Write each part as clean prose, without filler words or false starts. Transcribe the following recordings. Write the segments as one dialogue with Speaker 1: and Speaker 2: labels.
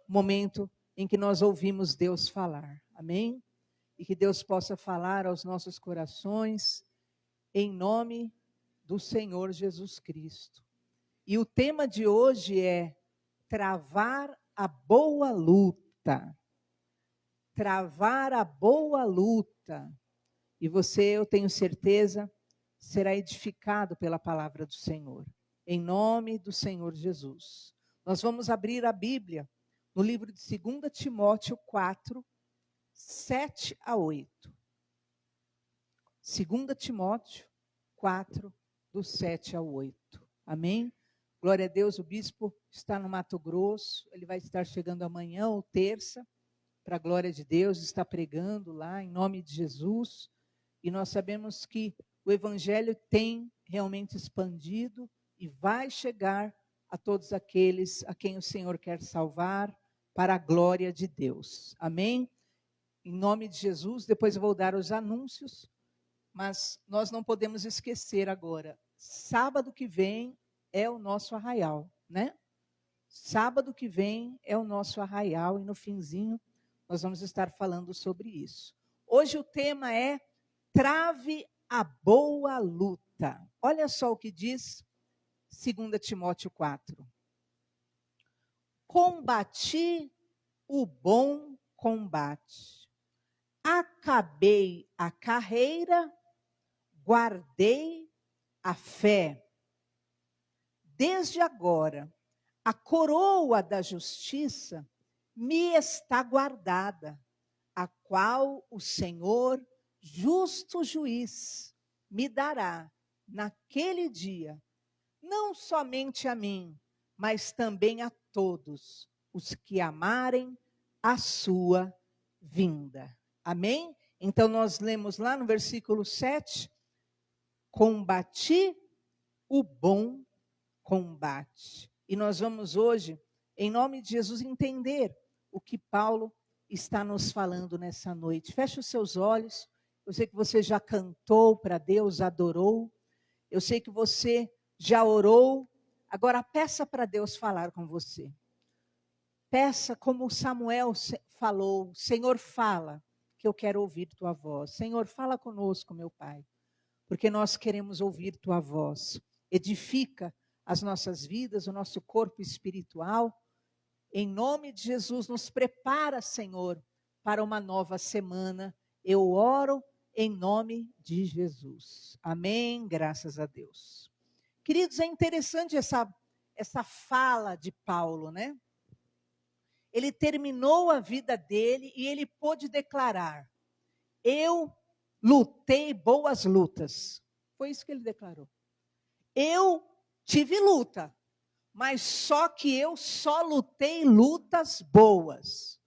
Speaker 1: momento em que nós ouvimos Deus falar. Amém? E que Deus possa falar aos nossos corações, em nome do Senhor Jesus Cristo. E o tema de hoje é travar a boa luta. Travar a boa luta. E você, eu tenho certeza, será edificado pela palavra do Senhor. Em nome do Senhor Jesus. Nós vamos abrir a Bíblia no livro de 2 Timóteo 4, 7 a 8. 2 Timóteo 4, do 7 ao 8. Amém? Glória a Deus, o bispo está no Mato Grosso, ele vai estar chegando amanhã ou terça, para a glória de Deus, está pregando lá em nome de Jesus. E nós sabemos que o Evangelho tem realmente expandido e vai chegar a todos aqueles a quem o Senhor quer salvar para a glória de Deus. Amém? Em nome de Jesus, depois eu vou dar os anúncios, mas nós não podemos esquecer agora, sábado que vem é o nosso arraial, né? Sábado que vem é o nosso arraial e no finzinho nós vamos estar falando sobre isso. Hoje o tema é trave a boa luta. Olha só o que diz 2 Timóteo 4. Combati o bom combate. Acabei a carreira, guardei a fé. Desde agora, a coroa da justiça me está guardada, a qual o Senhor, justo juiz, me dará naquele dia, não somente a mim, mas também a todos os que amarem a sua vinda. Amém? Então nós lemos lá no versículo 7, combati o bom combate. E nós vamos hoje, em nome de Jesus, entender o que Paulo está nos falando nessa noite. Feche os seus olhos. Eu sei que você já cantou para Deus, adorou. Eu sei que você já orou. Agora peça para Deus falar com você. Peça como Samuel falou, Senhor, fala, que eu quero ouvir tua voz. Senhor, fala conosco, meu Pai, porque nós queremos ouvir tua voz. Edifica as nossas vidas, o nosso corpo espiritual. Em nome de Jesus, nos prepara, Senhor, para uma nova semana. Eu oro em nome de Jesus. Amém, graças a Deus. Queridos, é interessante essa fala de Paulo, né? Ele terminou a vida dele e ele pôde declarar: eu lutei boas lutas. Foi isso que ele declarou. Eu tive luta, mas só que eu só lutei lutas boas.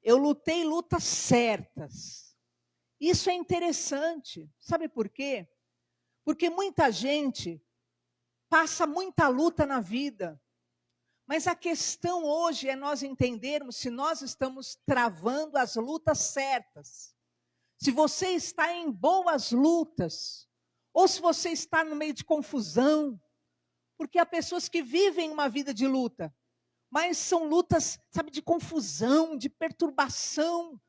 Speaker 1: Eu lutei lutas certas. Isso é interessante. Sabe por quê? Porque muita gente passa muita luta na vida. Mas a questão hoje é nós entendermos se nós estamos travando as lutas certas. Se você está em boas lutas, ou se você está no meio de confusão. Porque há pessoas que vivem uma vida de luta, mas são lutas, sabe, de confusão, de perturbação,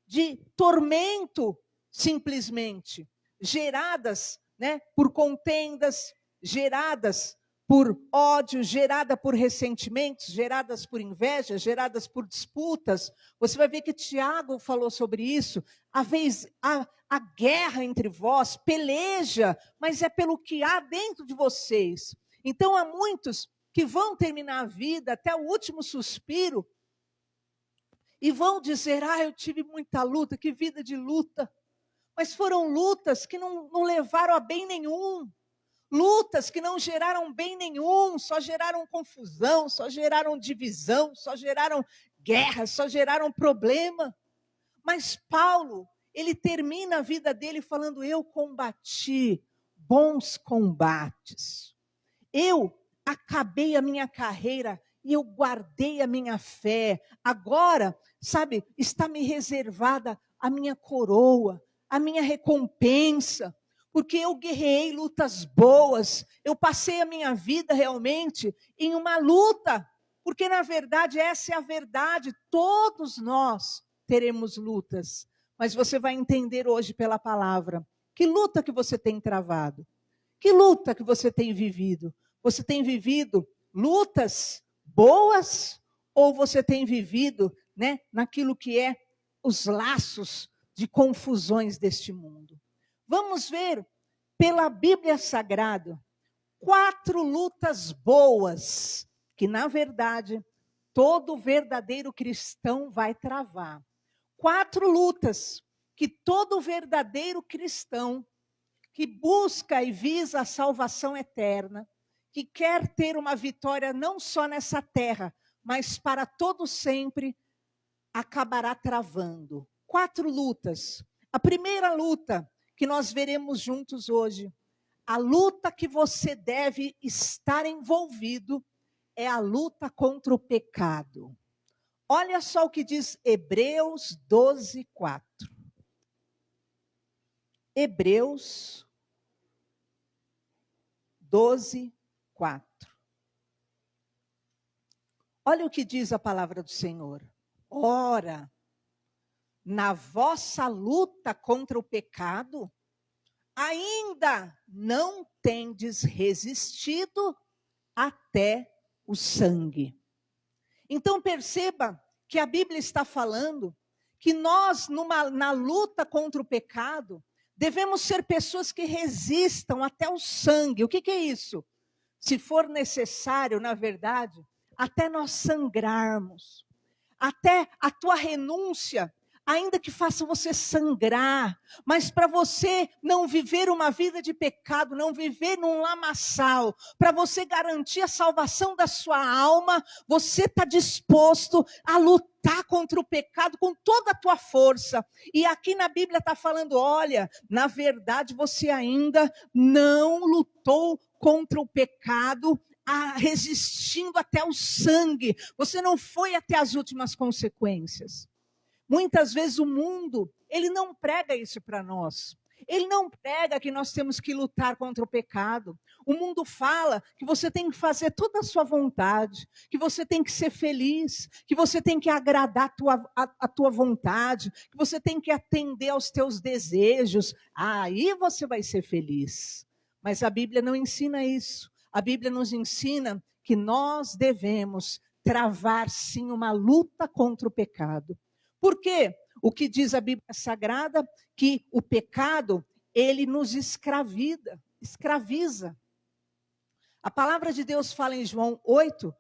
Speaker 1: de tormento, simplesmente, geradas, né, por contendas, geradas por ódio, gerada por ressentimentos, geradas por inveja, geradas por disputas. Você vai ver que Tiago falou sobre isso. A guerra entre vós, peleja, mas é pelo que há dentro de vocês. Então há muitos que vão terminar a vida até o último suspiro e vão dizer: eu tive muita luta, que vida de luta. Mas foram lutas que não levaram a bem nenhum. Lutas que não geraram bem nenhum, só geraram confusão, só geraram divisão, só geraram guerra, só geraram problema. Mas Paulo, ele termina a vida dele falando: eu combati bons combates. Eu acabei a minha carreira e eu guardei a minha fé. Agora, sabe, está me reservada a minha coroa, a minha recompensa. Porque eu guerrei lutas boas, eu passei a minha vida realmente em uma luta. Porque, na verdade, essa é a verdade. Todos nós teremos lutas. Mas você vai entender hoje pela palavra. Que luta que você tem travado? Que luta que você tem vivido? Você tem vivido lutas boas? Ou você tem vivido, né, naquilo que é os laços de confusões deste mundo? Vamos ver pela Bíblia Sagrada 4 lutas boas que, na verdade, todo verdadeiro cristão vai travar. 4 lutas que todo verdadeiro cristão que busca e visa a salvação eterna, que quer ter uma vitória não só nessa terra, mas para todo sempre, acabará travando. 4 lutas. A primeira luta que nós veremos juntos hoje, a luta que você deve estar envolvido, é a luta contra o pecado. Olha só o que diz Hebreus 12, 4. Hebreus 12, 4. Olha o que diz a palavra do Senhor. Ora, na vossa luta contra o pecado, ainda não tendes resistido até o sangue. Então perceba que a Bíblia está falando que nós, na luta contra o pecado, devemos ser pessoas que resistam até o sangue. O que é isso? Se for necessário, na verdade, até nós sangrarmos, até a tua renúncia, ainda que faça você sangrar, mas para você não viver uma vida de pecado, não viver num lamaçal, para você garantir a salvação da sua alma, você está disposto a lutar contra o pecado com toda a tua força. E aqui na Bíblia está falando, olha, na verdade você ainda não lutou contra o pecado, resistindo até o sangue, você não foi até as últimas consequências. Muitas vezes o mundo, ele não prega isso para nós. Ele não prega que nós temos que lutar contra o pecado. O mundo fala que você tem que fazer toda a sua vontade, que você tem que ser feliz, que você tem que agradar a tua vontade, que você tem que atender aos teus desejos. Aí você vai ser feliz. Mas a Bíblia não ensina isso. A Bíblia nos ensina que nós devemos travar sim uma luta contra o pecado. Por quê? O que diz a Bíblia Sagrada? Que o pecado, ele nos escraviza. A palavra de Deus fala em João 8,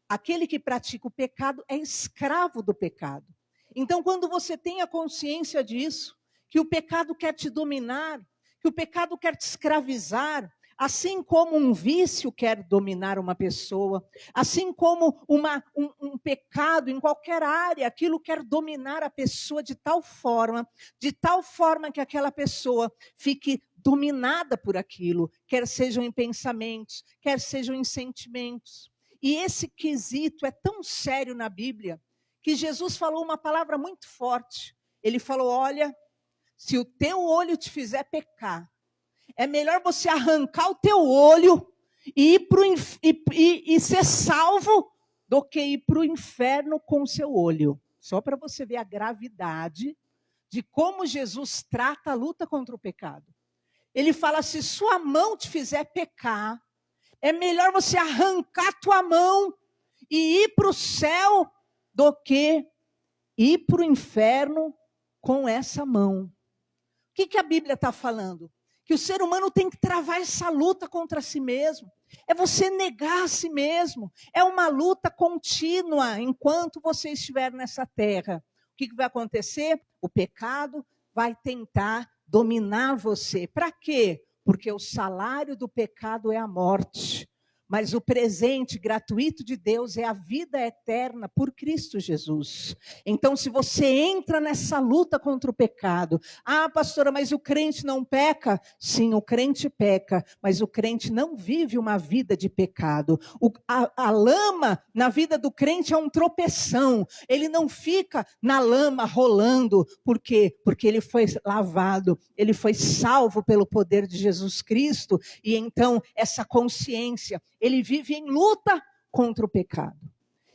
Speaker 1: aquele que pratica o pecado é escravo do pecado. Então, quando você tem a consciência disso, que o pecado quer te dominar, que o pecado quer te escravizar, assim como um vício quer dominar uma pessoa, assim como um pecado em qualquer área, aquilo quer dominar a pessoa de tal forma que aquela pessoa fique dominada por aquilo, quer sejam em pensamentos, quer sejam em sentimentos. E esse quesito é tão sério na Bíblia, que Jesus falou uma palavra muito forte. Ele falou, olha, se o teu olho te fizer pecar, é melhor você arrancar o teu olho e ser salvo do que ir para o inferno com o seu olho. Só para você ver a gravidade de como Jesus trata a luta contra o pecado. Ele fala, se sua mão te fizer pecar, é melhor você arrancar a tua mão e ir para o céu do que ir para o inferno com essa mão. O que a Bíblia está falando? Que o ser humano tem que travar essa luta contra si mesmo. É você negar a si mesmo. É uma luta contínua enquanto você estiver nessa terra. O que vai acontecer? O pecado vai tentar dominar você. Para quê? Porque o salário do pecado é a morte. Mas o presente gratuito de Deus é a vida eterna por Cristo Jesus. Então, se você entra nessa luta contra o pecado, pastora, mas o crente não peca? Sim, o crente peca, mas o crente não vive uma vida de pecado. A lama na vida do crente é um tropeção. Ele não fica na lama rolando. Por quê? Porque ele foi lavado, ele foi salvo pelo poder de Jesus Cristo. E então, essa consciência, ele vive em luta contra o pecado.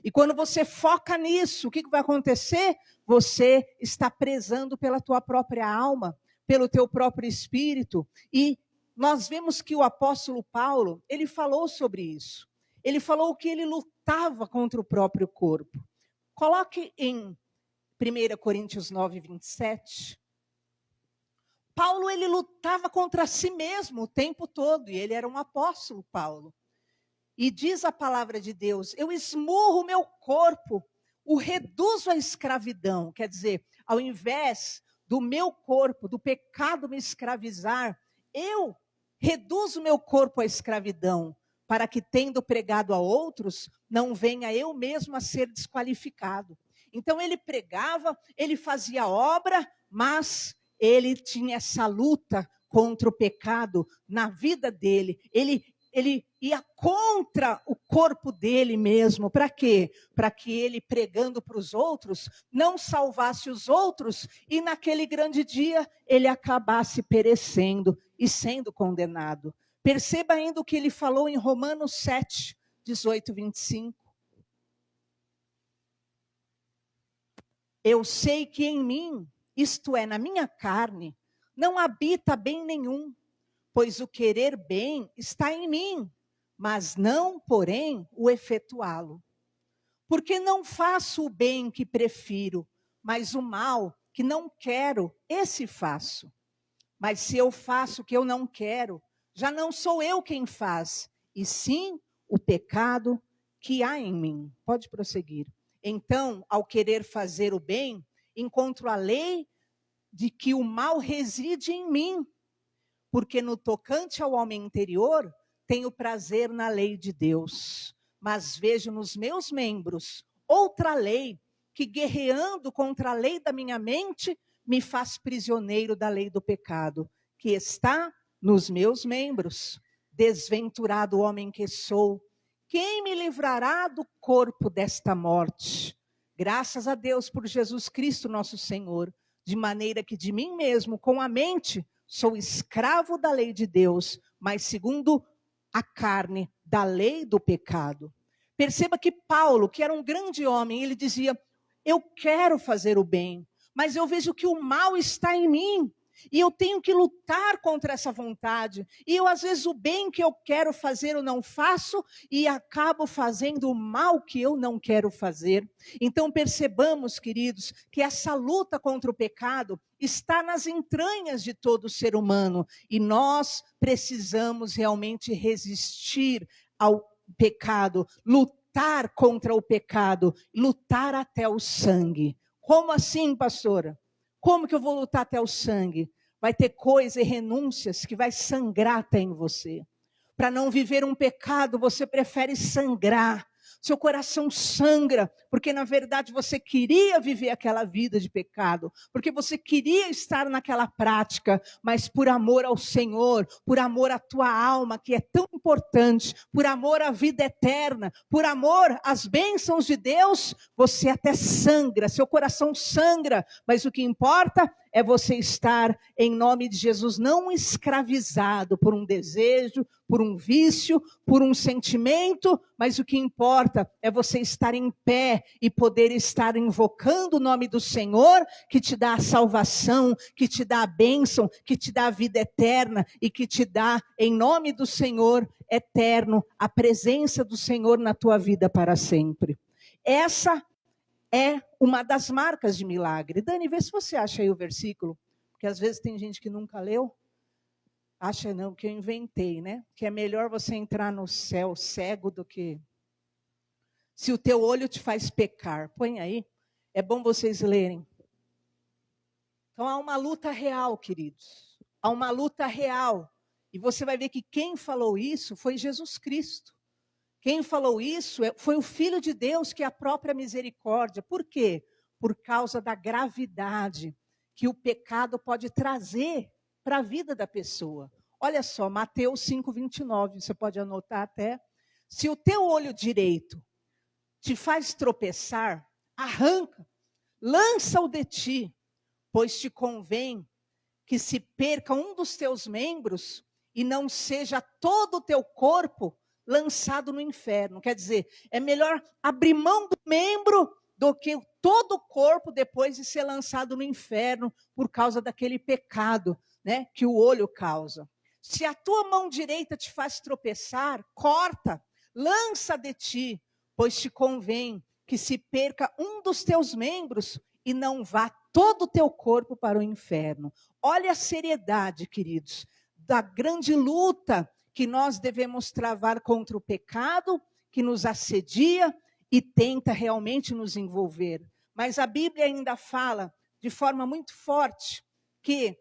Speaker 1: E quando você foca nisso, o que vai acontecer? Você está prezando pela tua própria alma, pelo teu próprio espírito. E nós vemos que o apóstolo Paulo, ele falou sobre isso. Ele falou que ele lutava contra o próprio corpo. Coloque em 1 Coríntios 9, 27. Paulo, ele lutava contra si mesmo o tempo todo. E ele era um apóstolo, Paulo. E diz a palavra de Deus, eu esmurro o meu corpo, o reduzo à escravidão. Quer dizer, ao invés do meu corpo, do pecado me escravizar, eu reduzo o meu corpo à escravidão, para que, tendo pregado a outros, não venha eu mesmo a ser desqualificado. Então ele pregava, ele fazia obra, mas ele tinha essa luta contra o pecado na vida dele. Ele ia contra o corpo dele mesmo. Para quê? Para que ele, pregando para os outros, não salvasse os outros e naquele grande dia ele acabasse perecendo e sendo condenado. Perceba ainda o que ele falou em Romanos 7, 18, 25. Eu sei que em mim, isto é, na minha carne, não habita bem nenhum, pois o querer bem está em mim, mas não, porém, o efetuá-lo. Porque não faço o bem que prefiro, mas o mal que não quero, esse faço. Mas se eu faço o que eu não quero, já não sou eu quem faz, e sim o pecado que há em mim. Pode prosseguir. Então, ao querer fazer o bem, encontro a lei de que o mal reside em mim, porque no tocante ao homem interior, tenho prazer na lei de Deus, mas vejo nos meus membros outra lei, que guerreando contra a lei da minha mente, me faz prisioneiro da lei do pecado, que está nos meus membros. Desventurado homem que sou, quem me livrará do corpo desta morte? Graças a Deus por Jesus Cristo nosso Senhor, de maneira que de mim mesmo, com a mente, sou escravo da lei de Deus, mas segundo a carne, da lei do pecado. Perceba que Paulo, que era um grande homem, ele dizia, eu quero fazer o bem, mas eu vejo que o mal está em mim. E eu tenho que lutar contra essa vontade. E eu, às vezes, o bem que eu quero fazer, eu não faço. E acabo fazendo o mal que eu não quero fazer. Então, percebamos, queridos, que essa luta contra o pecado está nas entranhas de todo ser humano. E nós precisamos realmente resistir ao pecado. Lutar contra o pecado. Lutar até o sangue. Como assim, pastora? Como que eu vou lutar até o sangue? Vai ter coisas e renúncias que vai sangrar até em você. Para não viver um pecado, você prefere sangrar. Seu coração sangra, porque na verdade você queria viver aquela vida de pecado, porque você queria estar naquela prática, mas por amor ao Senhor, por amor à tua alma, que é tão importante, por amor à vida eterna, por amor às bênçãos de Deus, você até sangra, seu coração sangra, mas o que importa é você estar, em nome de Jesus, não escravizado por um desejo, por um vício, por um sentimento, mas o que importa é você estar em pé e poder estar invocando o nome do Senhor, que te dá a salvação, que te dá a bênção, que te dá a vida eterna e que te dá, em nome do Senhor eterno, a presença do Senhor na tua vida para sempre. Essa é uma das marcas de milagre. Dani, vê se você acha aí o versículo, porque às vezes tem gente que nunca leu. Acha não, que eu inventei, né? Que é melhor você entrar no céu cego do que... Se o teu olho te faz pecar. Põe aí. É bom vocês lerem. Então há uma luta real, queridos. Há uma luta real. E você vai ver que quem falou isso foi Jesus Cristo. Quem falou isso foi o Filho de Deus, que é a própria misericórdia. Por quê? Por causa da gravidade que o pecado pode trazer para a vida da pessoa. Olha só, Mateus 5, 29, você pode anotar até. Se o teu olho direito te faz tropeçar, arranca, lança-o de ti, pois te convém que se perca um dos teus membros e não seja todo o teu corpo lançado no inferno. Quer dizer, é melhor abrir mão do membro do que todo o corpo depois de ser lançado no inferno por causa daquele pecado, né, que o olho causa. Se a tua mão direita te faz tropeçar, corta, lança de ti, pois te convém que se perca um dos teus membros e não vá todo o teu corpo para o inferno. Olha a seriedade, queridos, da grande luta que nós devemos travar contra o pecado que nos assedia e tenta realmente nos envolver. Mas a Bíblia ainda fala de forma muito forte que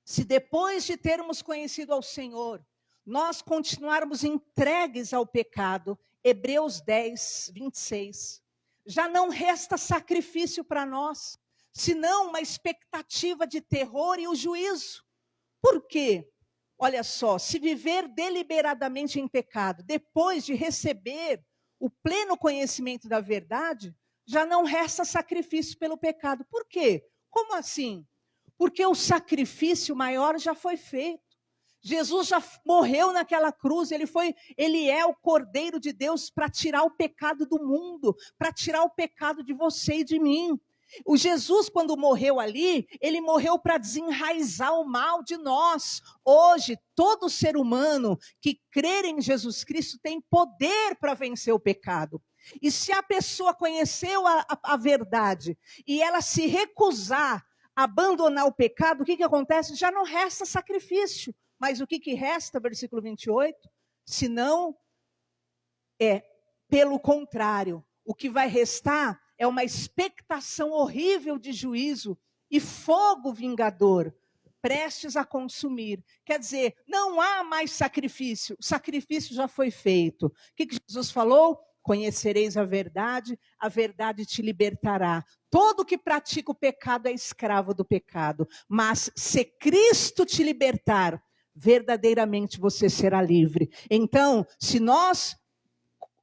Speaker 1: se depois de termos conhecido ao Senhor, nós continuarmos entregues ao pecado, Hebreus 10, 26, já não resta sacrifício para nós, senão uma expectativa de terror e o juízo. Por quê? Olha só, se viver deliberadamente em pecado, depois de receber o pleno conhecimento da verdade, já não resta sacrifício pelo pecado. Por quê? Como assim? Porque o sacrifício maior já foi feito. Jesus já morreu naquela cruz, ele é o Cordeiro de Deus para tirar o pecado do mundo, para tirar o pecado de você e de mim. O Jesus, quando morreu ali, ele morreu para desenraizar o mal de nós. Hoje, todo ser humano que crer em Jesus Cristo tem poder para vencer o pecado. E se a pessoa conheceu a verdade e ela se recusar a abandonar o pecado, o que acontece? Já não resta sacrifício. Mas o que resta, versículo 28? Senão, pelo contrário, o que vai restar é uma expectação horrível de juízo e fogo vingador, prestes a consumir. Quer dizer, não há mais sacrifício, o sacrifício já foi feito. O que Jesus falou? Conhecereis a verdade te libertará. Todo que pratica o pecado é escravo do pecado, mas se Cristo te libertar, verdadeiramente você será livre. Então, se nós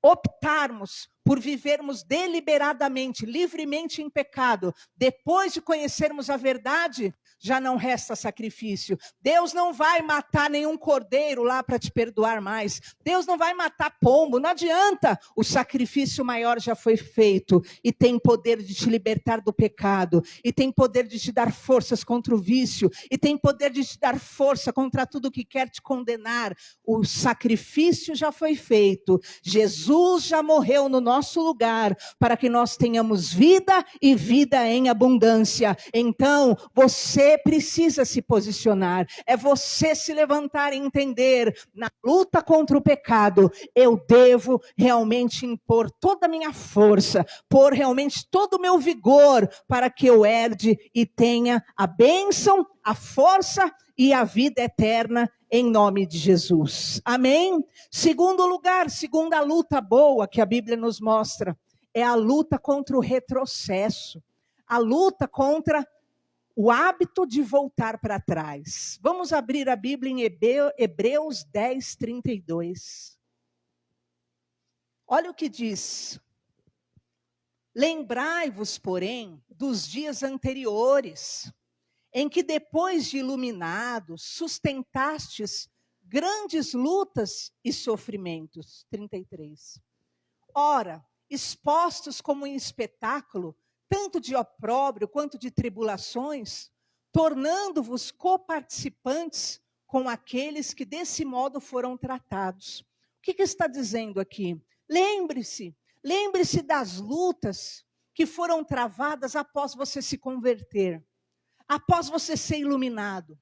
Speaker 1: optarmos por vivermos deliberadamente, livremente em pecado, depois de conhecermos a verdade, já não resta sacrifício. Deus não vai matar nenhum cordeiro lá para te perdoar mais. Deus não vai matar pombo, não adianta. O sacrifício maior já foi feito e tem poder de te libertar do pecado, e tem poder de te dar forças contra o vício, e tem poder de te dar força contra tudo que quer te condenar. O sacrifício já foi feito. Jesus já morreu no nosso lugar para que nós tenhamos vida e vida em abundância. Então, você precisa se posicionar. É você se levantar e entender, na luta contra o pecado, eu devo realmente impor toda a minha força, pôr realmente todo o meu vigor para que eu herde e tenha a bênção, a força e a vida eterna em nome de Jesus. Amém? Segundo lugar, segunda luta boa que a Bíblia nos mostra, é a luta contra o retrocesso. A luta contra o hábito de voltar para trás. Vamos abrir a Bíblia em Hebreus 10, 32. Olha o que diz. Lembrai-vos, porém, dos dias anteriores, em que depois de iluminados, sustentastes grandes lutas e sofrimentos. 33. Ora, expostos como em espetáculo, tanto de opróbrio quanto de tribulações, tornando-vos coparticipantes com aqueles que desse modo foram tratados. O que está dizendo aqui? Lembre-se das lutas que foram travadas após você se converter, após você ser iluminado.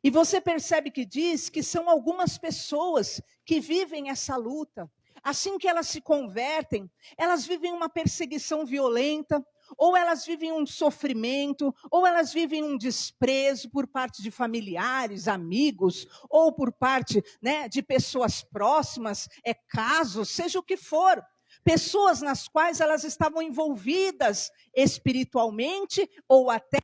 Speaker 1: E você percebe que diz que são algumas pessoas que vivem essa luta. Assim que elas se convertem, elas vivem uma perseguição violenta, ou elas vivem um sofrimento, ou elas vivem um desprezo por parte de familiares, amigos, ou por parte, de pessoas próximas, casos, seja o que for. Pessoas nas quais elas estavam envolvidas espiritualmente, ou até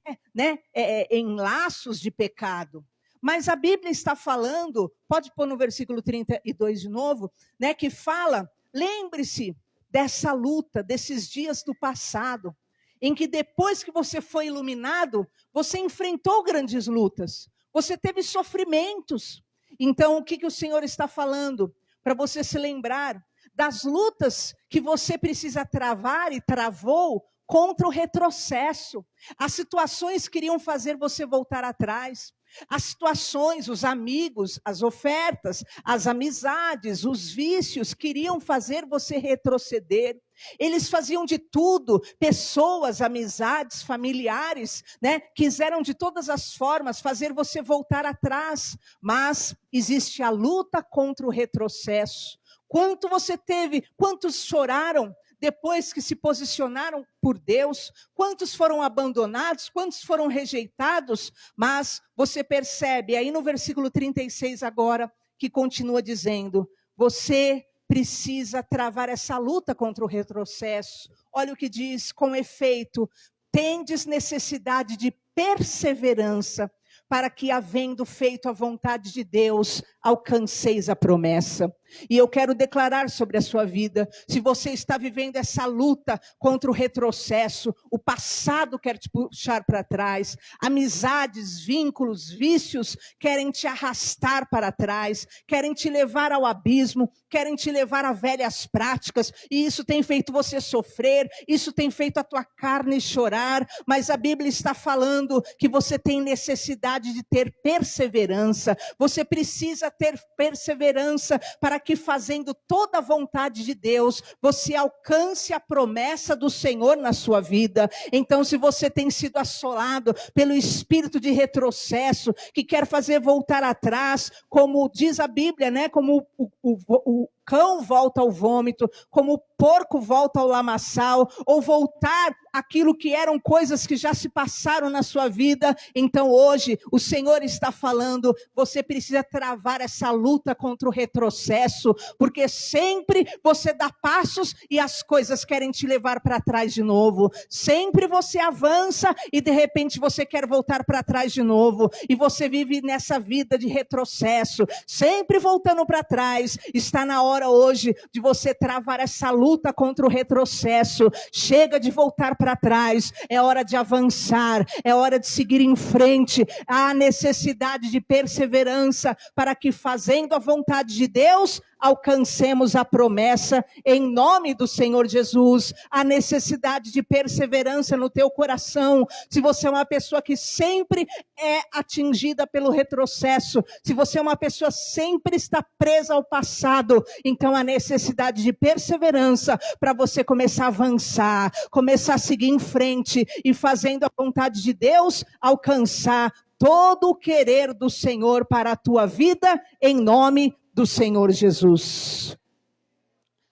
Speaker 1: em laços de pecado. Mas a Bíblia está falando, pode pôr no versículo 32 de novo, que fala, lembre-se dessa luta, desses dias do passado, em que depois que você foi iluminado, você enfrentou grandes lutas, você teve sofrimentos. Então, o que o Senhor está falando? para você se lembrar das lutas que você precisa travar e travou contra o retrocesso. As situações queriam fazer você voltar atrás. As situações, os amigos, as ofertas, as amizades, os vícios queriam fazer você retroceder. Eles faziam de tudo, pessoas, amizades, familiares, né? Quiseram de todas as formas fazer você voltar atrás. Mas existe a luta contra o retrocesso. Quanto você teve, quantos choraram depois que se posicionaram por Deus? Quantos foram abandonados? Quantos foram rejeitados? Mas você percebe aí no versículo 36 agora, que continua dizendo, você precisa travar essa luta contra o retrocesso. Olha o que diz, com efeito, tendes necessidade de perseverança, para que, havendo feito a vontade de Deus, alcanceis a promessa. E eu quero declarar sobre a sua vida, se você está vivendo essa luta contra o retrocesso, o passado quer te puxar para trás, amizades, vínculos, vícios querem te arrastar para trás, querem te levar ao abismo, querem te levar a velhas práticas, e isso tem feito você sofrer, isso tem feito a tua carne chorar, mas a Bíblia está falando que você tem necessidade de ter perseverança, você precisa ter perseverança para que, fazendo toda a vontade de Deus, você alcance a promessa do Senhor na sua vida. Então, se você tem sido assolado pelo espírito de retrocesso, que quer fazer voltar atrás, como diz a Bíblia, né? Como o cão volta ao vômito, como o porco volta ao lamaçal, ou voltar aquilo que eram coisas que já se passaram na sua vida. Então hoje o Senhor está falando, você precisa travar essa luta contra o retrocesso, porque sempre você dá passos e as coisas querem te levar para trás de novo. Sempre você avança e de repente você quer voltar para trás de novo, e você vive nessa vida de retrocesso, sempre voltando para trás. Está na hora hoje de você travar essa luta contra o retrocesso. Chega de voltar para trás, é hora de avançar, é hora de seguir em frente. Há necessidade de perseverança para que, fazendo a vontade de Deus, alcancemos a promessa em nome do Senhor Jesus. A necessidade de perseverança no teu coração. Se você é uma pessoa que sempre é atingida pelo retrocesso, se você é uma pessoa que sempre está presa ao passado, então a necessidade de perseverança para você começar a avançar, começar a seguir em frente e, fazendo a vontade de Deus, alcançar todo o querer do Senhor para a tua vida em nome do Senhor Jesus.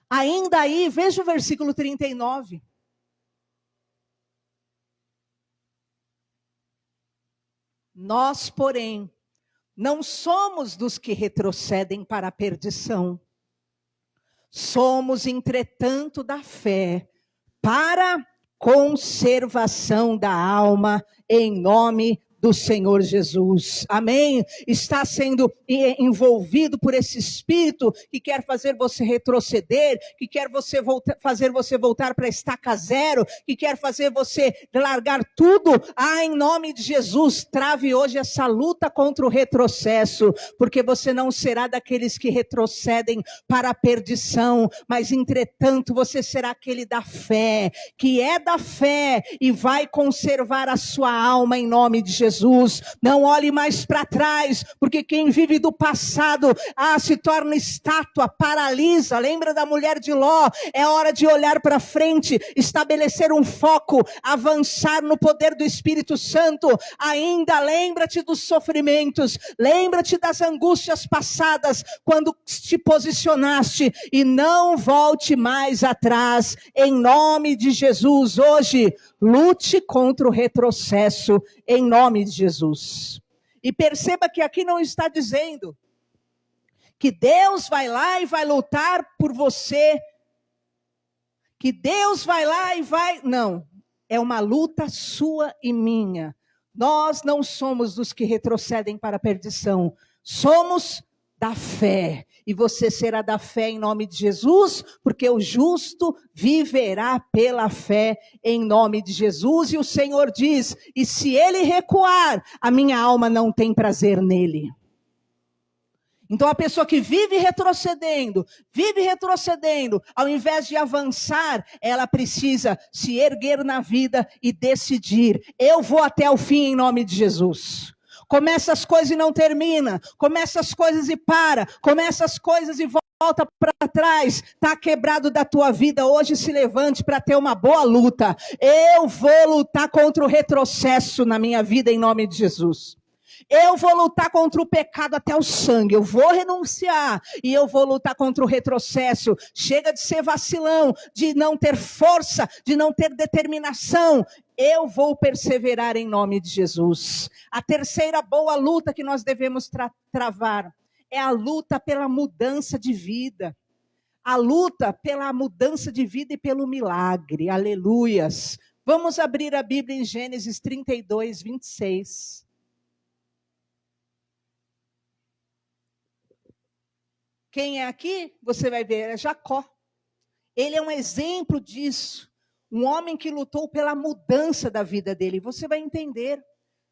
Speaker 1: Ainda aí, veja o versículo 39. Nós, porém, não somos dos que retrocedem para a perdição. Somos, entretanto, da fé, para conservação da alma, em nome do Senhor Jesus. Amém? Está sendo envolvido por esse espírito que quer fazer você retroceder, que quer fazer você voltar para a estaca zero, que quer fazer você largar tudo. Em nome de Jesus, trave hoje essa luta contra o retrocesso, porque você não será daqueles que retrocedem para a perdição, mas entretanto você será aquele da fé, que é da fé e vai conservar a sua alma em nome de Jesus. Não olhe mais para trás, porque quem vive do passado se torna estátua, paralisa. Lembra da mulher de Ló? É hora de olhar para frente, estabelecer um foco, avançar no poder do Espírito Santo. Ainda lembra-te dos sofrimentos, lembra-te das angústias passadas, quando te posicionaste, e não volte mais atrás, em nome de Jesus. Hoje, lute contra o retrocesso, em nome de Jesus. E perceba que aqui não está dizendo que Deus vai lá e vai lutar por você, que Deus vai lá e vai... Não, é uma luta sua e minha. Nós não somos dos que retrocedem para a perdição, somos da fé, e você será da fé em nome de Jesus, porque o justo viverá pela fé em nome de Jesus. E o Senhor diz, e se ele recuar, a minha alma não tem prazer nele. Então a pessoa que vive retrocedendo, ao invés de avançar, ela precisa se erguer na vida e decidir: eu vou até o fim em nome de Jesus. Começa as coisas e não termina, começa as coisas e para, começa as coisas e volta para trás. Está quebrado da tua vida, hoje se levante para ter uma boa luta. Eu vou lutar contra o retrocesso na minha vida em nome de Jesus. Eu vou lutar contra o pecado até o sangue, eu vou renunciar e eu vou lutar contra o retrocesso. Chega de ser vacilão, de não ter força, de não ter determinação. Eu vou perseverar em nome de Jesus. A terceira boa luta que nós devemos travar é a luta pela mudança de vida. A luta pela mudança de vida e pelo milagre. Aleluias. Vamos abrir a Bíblia em Gênesis 32, 26. Quem é aqui? Você vai ver, é Jacó. Ele é um exemplo disso. Um homem que lutou pela mudança da vida dele. Você vai entender.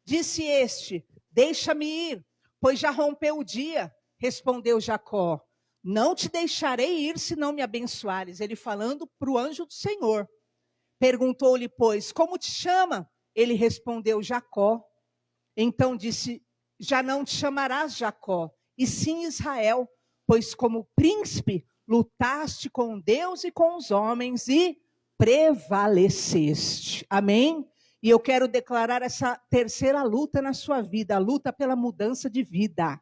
Speaker 1: Disse este: deixa-me ir, pois já rompeu o dia. Respondeu Jacó: não te deixarei ir se não me abençoares. Ele falando para o anjo do Senhor. Perguntou-lhe, pois, como te chama? Ele respondeu: Jacó. Então disse: já não te chamarás Jacó, e sim Israel, pois como príncipe lutaste com Deus e com os homens e prevaleceste. Amém? E eu quero declarar essa terceira luta na sua vida, a luta pela mudança de vida.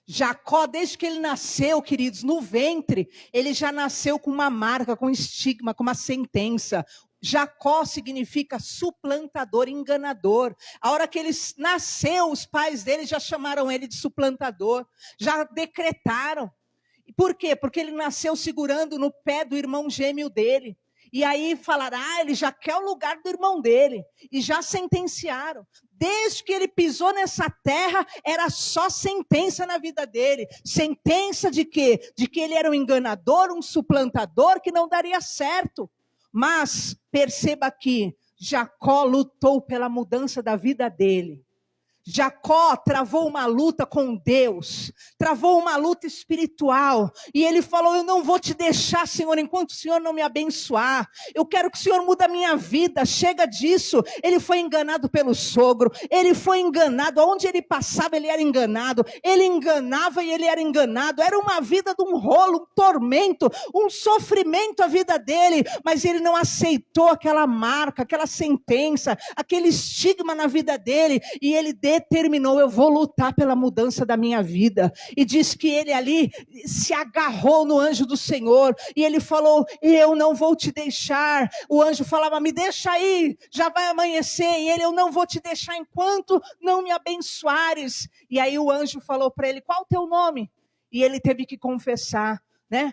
Speaker 1: Jacó, desde que ele nasceu, queridos, no ventre, ele já nasceu com uma marca, com um estigma, com uma sentença. Jacó significa suplantador, enganador. A hora que ele nasceu, os pais dele já chamaram ele de suplantador, já decretaram. Por quê? Porque ele nasceu segurando no pé do irmão gêmeo dele. E aí falaram, ele já quer o lugar do irmão dele. E já sentenciaram. Desde que ele pisou nessa terra, era só sentença na vida dele. Sentença de quê? De que ele era um enganador, um suplantador, que não daria certo. Mas, perceba aqui, Jacó lutou pela mudança da vida dele. Jacó travou uma luta com Deus, travou uma luta espiritual, e ele falou, eu não vou te deixar, Senhor, enquanto o Senhor não me abençoar, eu quero que o Senhor mude a minha vida, chega disso. Ele foi enganado pelo sogro, ele foi enganado, onde ele passava ele era enganado, ele enganava e ele era enganado, era uma vida de um rolo, um tormento, um sofrimento a vida dele, mas ele não aceitou aquela marca, aquela sentença, aquele estigma na vida dele, e ele determinou, eu vou lutar pela mudança da minha vida. E diz que ele ali se agarrou no anjo do Senhor. E ele falou, eu não vou te deixar. O anjo falava, me deixa aí, já vai amanhecer. E ele, eu não vou te deixar enquanto não me abençoares. E aí o anjo falou para ele, qual o teu nome? E ele teve que confessar, né?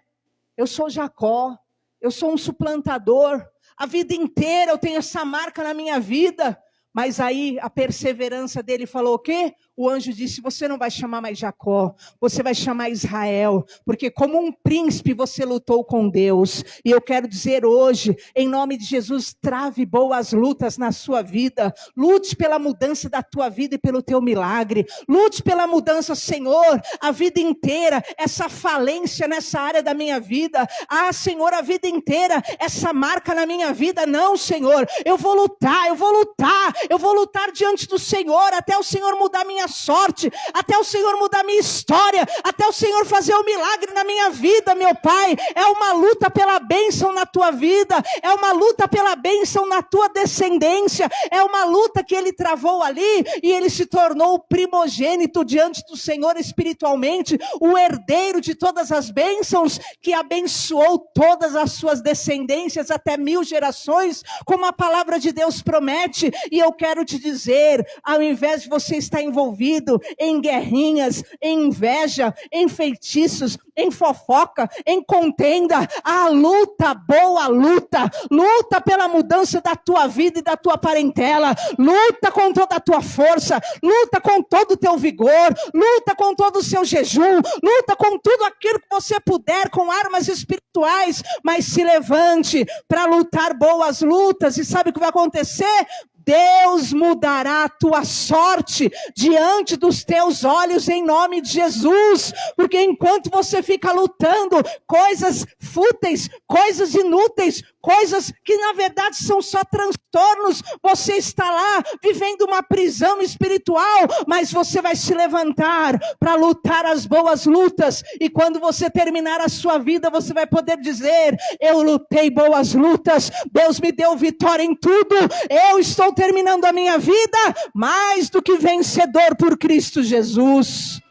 Speaker 1: Eu sou Jacó, eu sou um suplantador. A vida inteira eu tenho essa marca na minha vida. Mas aí a perseverança dele falou o quê? O anjo disse, você não vai chamar mais Jacó, você vai chamar Israel, porque como um príncipe você lutou com Deus. E eu quero dizer hoje, em nome de Jesus, trave boas lutas na sua vida, lute pela mudança da tua vida e pelo teu milagre, lute pela mudança, Senhor, a vida inteira, essa falência nessa área da minha vida, Senhor, a vida inteira, essa marca na minha vida, não, Senhor, eu vou lutar diante do Senhor, até o Senhor mudar minha sorte, até o Senhor mudar minha história, até o Senhor fazer um milagre na minha vida, meu Pai. É uma luta pela bênção na tua vida, é uma luta pela bênção na tua descendência, é uma luta que ele travou ali, e ele se tornou o primogênito diante do Senhor espiritualmente, o herdeiro de todas as bênçãos, que abençoou todas as suas descendências até 1000 gerações, como a palavra de Deus promete. E eu quero te dizer, ao invés de você estar envolvido em guerrinhas, em inveja, em feitiços, em fofoca, em contenda, a luta, boa luta, luta pela mudança da tua vida e da tua parentela, luta com toda a tua força, luta com todo o teu vigor, luta com todo o seu jejum, luta com tudo aquilo que você puder, com armas espirituais, mas se levante para lutar boas lutas. E sabe o que vai acontecer? Deus mudará a tua sorte diante dos teus olhos em nome de Jesus. Porque enquanto você fica lutando coisas fúteis, coisas inúteis, coisas que na verdade são só transtornos, você está lá vivendo uma prisão espiritual, mas você vai se levantar para lutar as boas lutas, e quando você terminar a sua vida, você vai poder dizer: eu lutei boas lutas, Deus me deu vitória em tudo, eu estou terminando a minha vida mais do que vencedor por Cristo Jesus.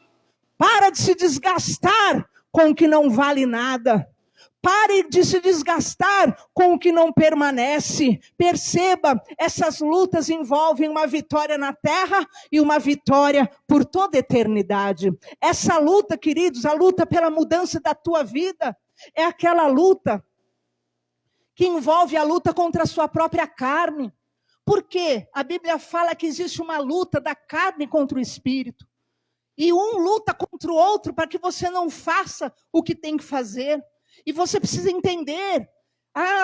Speaker 1: Para de se desgastar com o que não vale nada. Pare de se desgastar com o que não permanece. Perceba, essas lutas envolvem uma vitória na terra e uma vitória por toda a eternidade. Essa luta, queridos, a luta pela mudança da tua vida, é aquela luta que envolve a luta contra a sua própria carne. Por quê? A Bíblia fala que existe uma luta da carne contra o espírito. E um luta contra o outro para que você não faça o que tem que fazer. E você precisa entender,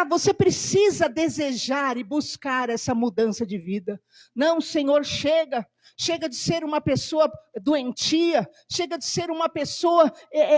Speaker 1: você precisa desejar e buscar essa mudança de vida. Não, Senhor, chega de ser uma pessoa doentia, chega de ser uma pessoa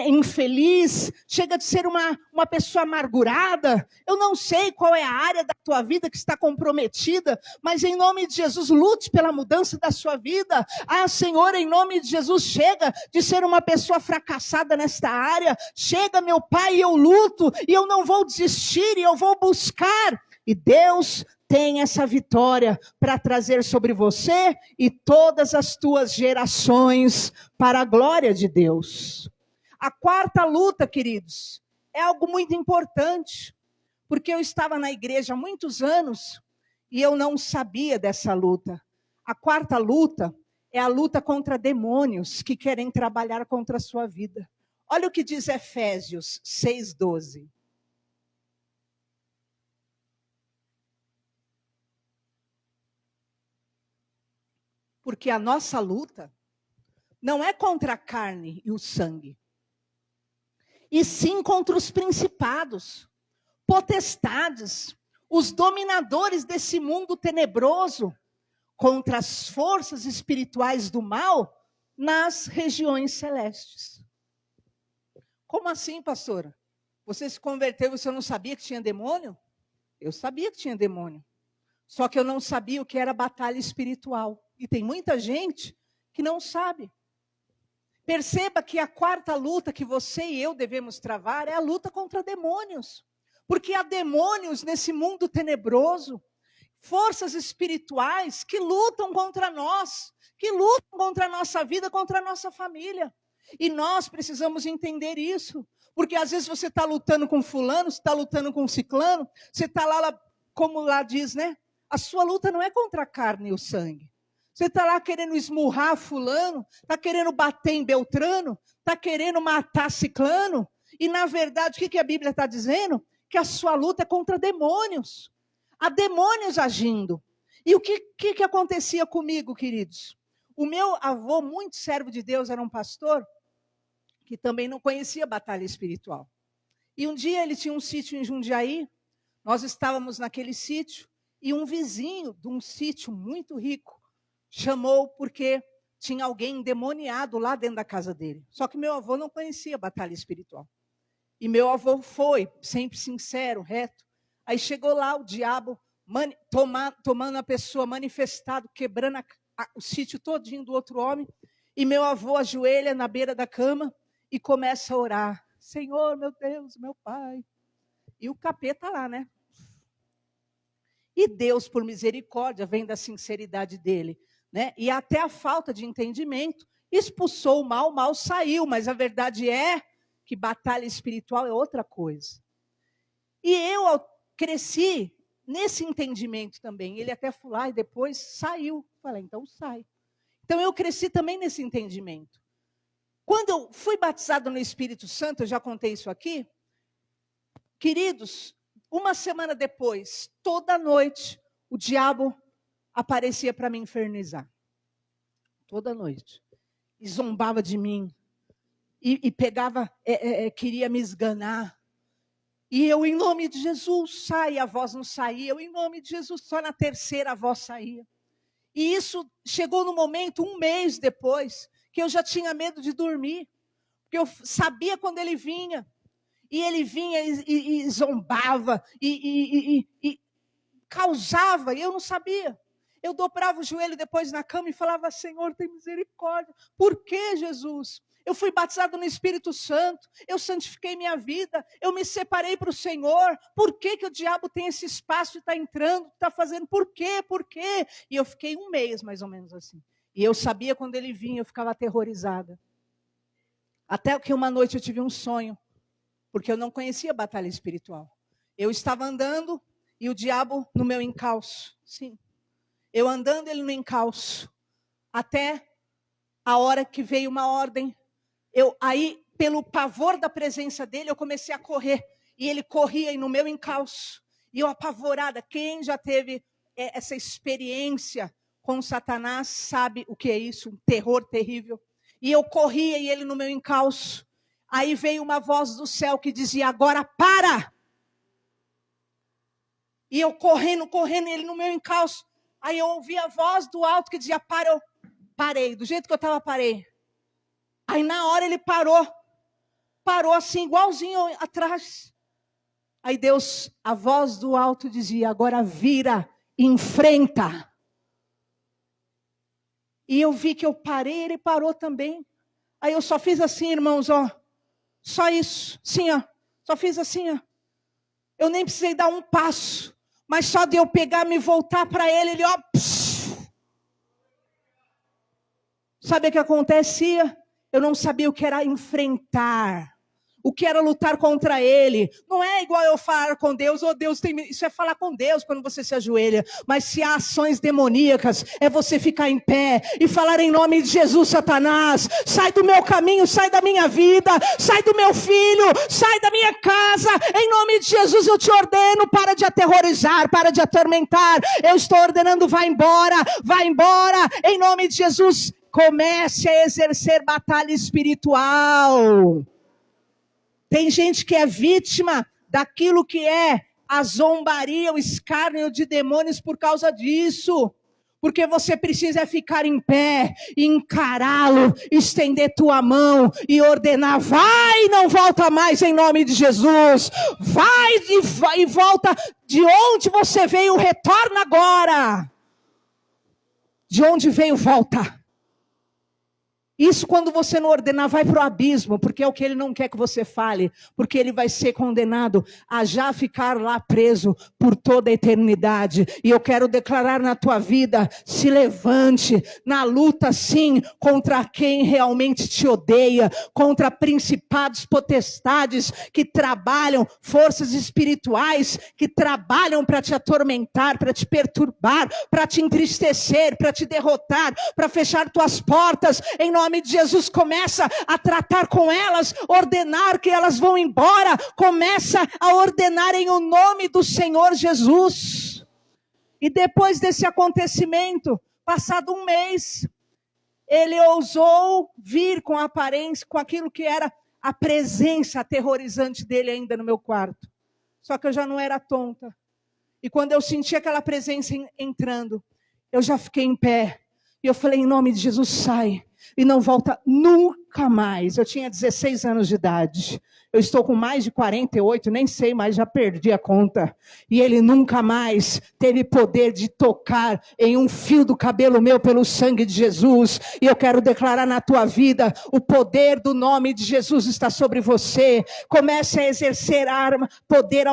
Speaker 1: infeliz, chega de ser uma pessoa amargurada. Eu não sei qual é a área da tua vida que está comprometida, mas em nome de Jesus, lute pela mudança da sua vida. Senhor, em nome de Jesus, chega de ser uma pessoa fracassada nesta área. Chega, meu Pai, eu luto, e eu não vou desistir, e eu vou buscar. E Deus tem essa vitória para trazer sobre você e todas as tuas gerações para a glória de Deus. A quarta luta, queridos, é algo muito importante, porque eu estava na igreja há muitos anos e eu não sabia dessa luta. A quarta luta é a luta contra demônios que querem trabalhar contra a sua vida. Olha o que diz Efésios 6:12. Porque a nossa luta não é contra a carne e o sangue, e sim contra os principados, potestades, os dominadores desse mundo tenebroso, contra as forças espirituais do mal nas regiões celestes. Como assim, pastora? Você se converteu e você não sabia que tinha demônio? Eu sabia que tinha demônio. Só que eu não sabia o que era batalha espiritual. E tem muita gente que não sabe. Perceba que a quarta luta que você e eu devemos travar é a luta contra demônios. Porque há demônios nesse mundo tenebroso, forças espirituais que lutam contra nós, que lutam contra a nossa vida, contra a nossa família. E nós precisamos entender isso. Porque às vezes você está lutando com fulano, você está lutando com ciclano, você está lá, como lá diz, né? A sua luta não é contra a carne e o sangue. Você está lá querendo esmurrar fulano, está querendo bater em Beltrano, está querendo matar ciclano. E na verdade, o que a Bíblia está dizendo? Que a sua luta é contra demônios. Há demônios agindo. E o que acontecia comigo, queridos? O meu avô, muito servo de Deus, era um pastor que também não conhecia batalha espiritual. E um dia ele tinha um sítio em Jundiaí, nós estávamos naquele sítio, e um vizinho de um sítio muito rico chamou porque tinha alguém endemoniado lá dentro da casa dele. Só que meu avô não conhecia batalha espiritual. E meu avô foi, sempre sincero, reto. Aí chegou lá o diabo tomando a pessoa, manifestado, quebrando o sítio todinho do outro homem. E meu avô ajoelha na beira da cama e começa a orar. Senhor, meu Deus, meu Pai. E o capeta lá, né? E Deus, por misericórdia, vem da sinceridade dele, né? E até a falta de entendimento, expulsou o mal saiu. Mas a verdade é que batalha espiritual é outra coisa. E eu cresci nesse entendimento também. Ele até foi lá e depois saiu. Falei, então sai. Então eu cresci também nesse entendimento. Quando eu fui batizado no Espírito Santo, eu já contei isso aqui. Queridos, uma semana depois, toda noite, o diabo aparecia para me infernizar. Toda noite. E zombava de mim. E pegava, queria me esganar. E eu, em nome de Jesus, sai, a voz não saía. Eu, em nome de Jesus, só na terceira a voz saía. E isso chegou no momento, 1 mês depois, que eu já tinha medo de dormir. Porque eu sabia quando ele vinha. E ele vinha e zombava, e causava, e eu não sabia. Eu dobrava o joelho depois na cama e falava, Senhor, tem misericórdia. Por que, Jesus? Eu fui batizado no Espírito Santo, eu santifiquei minha vida, eu me separei para o Senhor. Por que que o diabo tem esse espaço de estar entrando, está fazendo? Por quê? Por quê? E eu fiquei 1 mês, mais ou menos assim. E eu sabia quando ele vinha, eu ficava aterrorizada. Até que uma noite eu tive um sonho, porque eu não conhecia a batalha espiritual. Eu estava andando e o diabo no meu encalço. Sim. Eu andando, ele no encalço. Até a hora que veio uma ordem. Aí, pelo pavor da presença dele, eu comecei a correr. E ele corria no meu encalço. E eu apavorada. Quem já teve essa experiência com Satanás sabe o que é isso. Um terror terrível. E eu corria e ele no meu encalço. Aí veio uma voz do céu que dizia, agora para! E eu correndo, e ele no meu encalço. Aí eu ouvi a voz do alto que dizia, para, eu parei. Do jeito que eu estava, parei. Aí na hora ele parou. Parou assim, igualzinho atrás. Aí Deus, a voz do alto dizia, agora vira, enfrenta. E eu vi que eu parei, ele parou também. Aí eu só fiz assim, irmãos, ó. Só isso, sim, ó. Só fiz assim, ó. Eu nem precisei dar um passo. Mas só de eu pegar, me voltar para ele, ó. Sabe o que acontecia? Eu não sabia o que era enfrentar. O que era lutar contra ele. Não é igual eu falar com Deus. Oh, Deus tem... Isso é falar com Deus quando você se ajoelha. Mas se há ações demoníacas, é você ficar em pé e falar em nome de Jesus, Satanás. Sai do meu caminho, sai da minha vida. Sai do meu filho, sai da minha casa. Em nome de Jesus eu te ordeno. Para de aterrorizar, para de atormentar. Eu estou ordenando, vai embora. Vai embora. Em nome de Jesus, comece a exercer batalha espiritual. Tem gente que é vítima daquilo que é a zombaria, o escárnio de demônios por causa disso. Porque você precisa ficar em pé, encará-lo, estender tua mão e ordenar, vai e não volta mais em nome de Jesus. Vai e volta de onde você veio, retorna agora. De onde veio, volta. Isso quando você não ordenar, vai para o abismo, porque é o que ele não quer que você fale, porque ele vai ser condenado a já ficar lá preso por toda a eternidade. E eu quero declarar na tua vida, se levante na luta sim, contra quem realmente te odeia, contra principados, potestades que trabalham, forças espirituais que trabalham para te atormentar, para te perturbar, para te entristecer, para te derrotar, para fechar tuas portas. Em nome de Jesus, começa a tratar com elas, ordenar que elas vão embora, começa a ordenar em o nome do Senhor Jesus. E depois desse acontecimento, passado 1 mês, ele ousou vir com a aparência, com aquilo que era a presença aterrorizante dele ainda no meu quarto. Só que eu já não era tonta. E quando eu senti aquela presença entrando, eu já fiquei em pé. E eu falei, em nome de Jesus, sai. E não volta nunca mais. Eu tinha 16 anos de idade. Eu estou com mais de 48, nem sei mais, já perdi a conta. E ele nunca mais teve poder de tocar em um fio do cabelo meu pelo sangue de Jesus. E eu quero declarar na tua vida, o poder do nome de Jesus está sobre você. Comece a exercer poder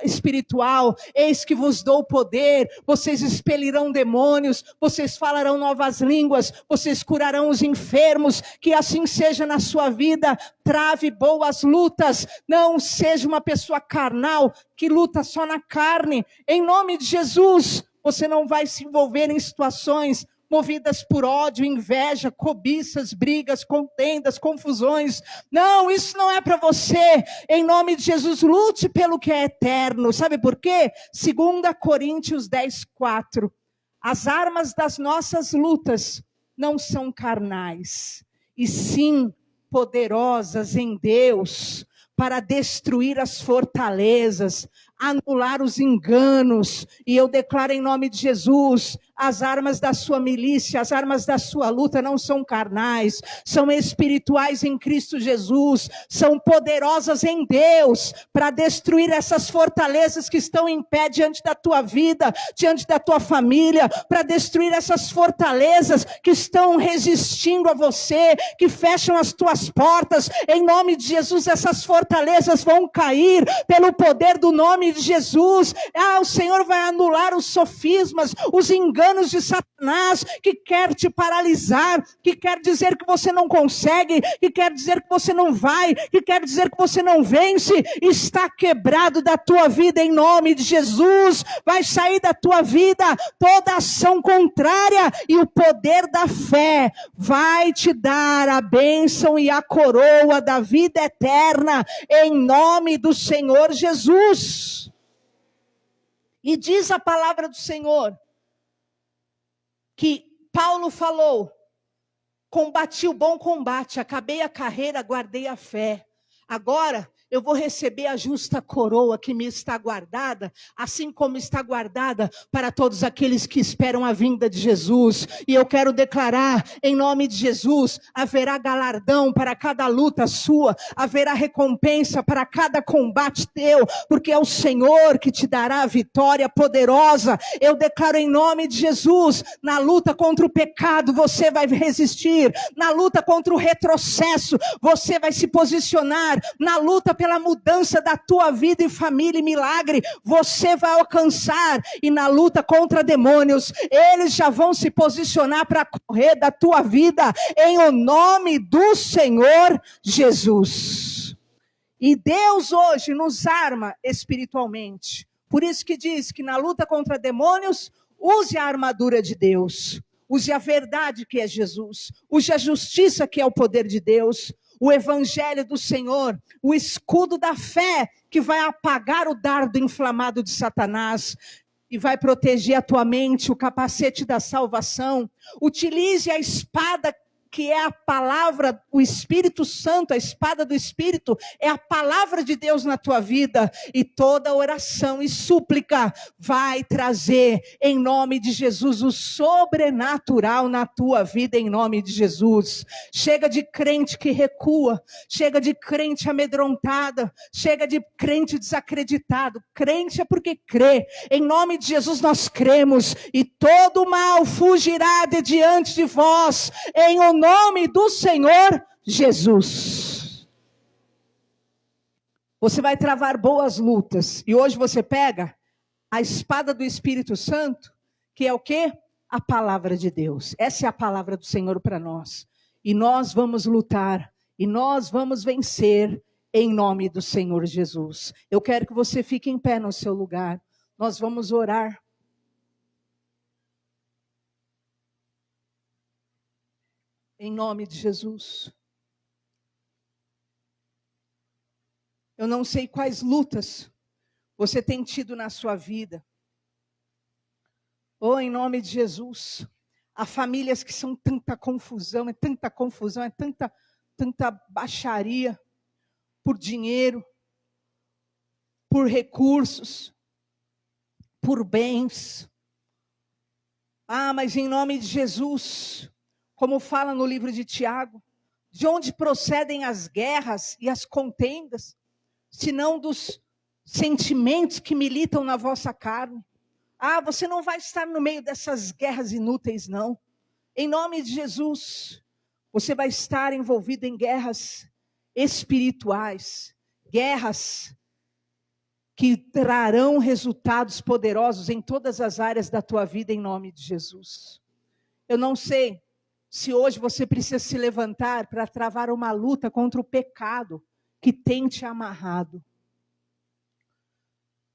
Speaker 1: espiritual. Eis que vos dou poder. Vocês expelirão demônios. Vocês falarão novas línguas. Vocês curarão os enfermos. Que assim seja na sua vida. Trave boas lutas. Não seja uma pessoa carnal que luta só na carne. Em nome de Jesus, você não vai se envolver em situações movidas por ódio, inveja, cobiças, brigas, contendas, confusões. Não, isso não é para você. Em nome de Jesus, lute pelo que é eterno. Sabe por quê? 2 Coríntios 10:4. As armas das nossas lutas não são carnais, e sim poderosas em Deus, para destruir as fortalezas, anular os enganos. E eu declaro em nome de Jesus, as armas da sua milícia, as armas da sua luta não são carnais, são espirituais em Cristo Jesus, são poderosas em Deus, para destruir essas fortalezas que estão em pé diante da tua vida, diante da tua família, para destruir essas fortalezas que estão resistindo a você, que fecham as tuas portas. Em nome de Jesus, essas fortalezas vão cair pelo poder do nome de Jesus. O Senhor vai anular os sofismas, os enganos de Satanás, que quer te paralisar, que quer dizer que você não consegue, que quer dizer que você não vai, que quer dizer que você não vence. Está quebrado da tua vida em nome de Jesus. Vai sair da tua vida toda ação contrária, e o poder da fé vai te dar a bênção e a coroa da vida eterna, em nome do Senhor Jesus. E diz a palavra do Senhor, que Paulo falou: combati o bom combate, acabei a carreira, guardei a fé. Agora eu vou receber a justa coroa que me está guardada, assim como está guardada para todos aqueles que esperam a vinda de Jesus. E eu quero declarar, em nome de Jesus, haverá galardão para cada luta sua, haverá recompensa para cada combate teu, porque é o Senhor que te dará a vitória poderosa. Eu declaro em nome de Jesus, na luta contra o pecado, você vai resistir. Na luta contra o retrocesso, você vai se posicionar. Na luta pela mudança da tua vida e família e milagre, você vai alcançar. E na luta contra demônios, eles já vão se posicionar para correr da tua vida, em o nome do Senhor Jesus. E Deus hoje nos arma espiritualmente. Por isso que diz que na luta contra demônios, use a armadura de Deus. Use a verdade que é Jesus. Use a justiça que é o poder de Deus. O evangelho do Senhor, o escudo da fé, que vai apagar o dardo inflamado de Satanás e vai proteger a tua mente, o capacete da salvação. Utilize a espada que é a palavra, o Espírito Santo, a espada do Espírito, é a palavra de Deus na tua vida, e toda oração e súplica vai trazer, em nome de Jesus, o sobrenatural na tua vida, em nome de Jesus. Chega de crente que recua, chega de crente amedrontada, chega de crente desacreditado. Crente é porque crê. Em nome de Jesus nós cremos, e todo mal fugirá de diante de vós, em o nome do Senhor Jesus. Você vai travar boas lutas. E hoje você pega a espada do Espírito Santo, que é o quê? A palavra de Deus. Essa é a palavra do Senhor para nós. E nós vamos lutar. E nós vamos vencer em nome do Senhor Jesus. Eu quero que você fique em pé no seu lugar. Nós vamos orar. Em nome de Jesus. Eu não sei quais lutas você tem tido na sua vida. Em nome de Jesus. Há famílias que são tanta confusão, é tanta baixaria por dinheiro, por recursos, por bens. Mas em nome de Jesus, como fala no livro de Tiago, de onde procedem as guerras e as contendas, senão dos sentimentos que militam na vossa carne. Você não vai estar no meio dessas guerras inúteis, não. Em nome de Jesus, você vai estar envolvido em guerras espirituais, guerras que trarão resultados poderosos em todas as áreas da tua vida, em nome de Jesus. Eu não sei se hoje você precisa se levantar para travar uma luta contra o pecado que tem te amarrado.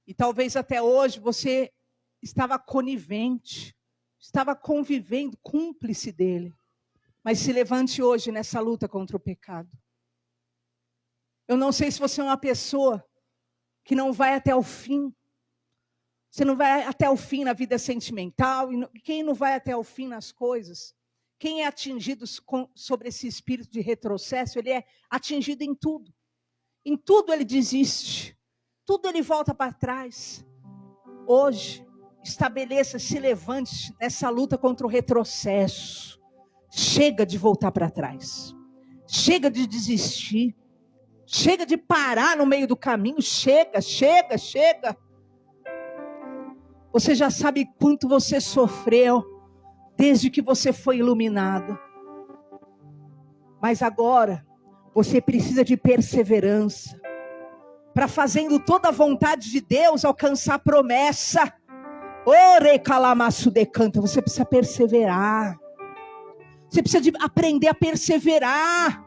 Speaker 1: E talvez até hoje você estava conivente, estava convivendo, cúmplice dele. Mas se levante hoje nessa luta contra o pecado. Eu não sei se você é uma pessoa que não vai até o fim. Você não vai até o fim na vida sentimental. E quem não vai até o fim nas coisas? Quem é atingido sobre esse espírito de retrocesso, ele é atingido em tudo. Em tudo ele desiste. Tudo ele volta para trás. Hoje, estabeleça, se levante nessa luta contra o retrocesso. Chega de voltar para trás. Chega de desistir. Chega de parar no meio do caminho. Chega. Você já sabe quanto você sofreu desde que você foi iluminado. Mas agora, você precisa de perseverança. Para fazendo toda a vontade de Deus, alcançar a promessa. Ore calamaço decanta. Você precisa perseverar. Você precisa aprender a perseverar.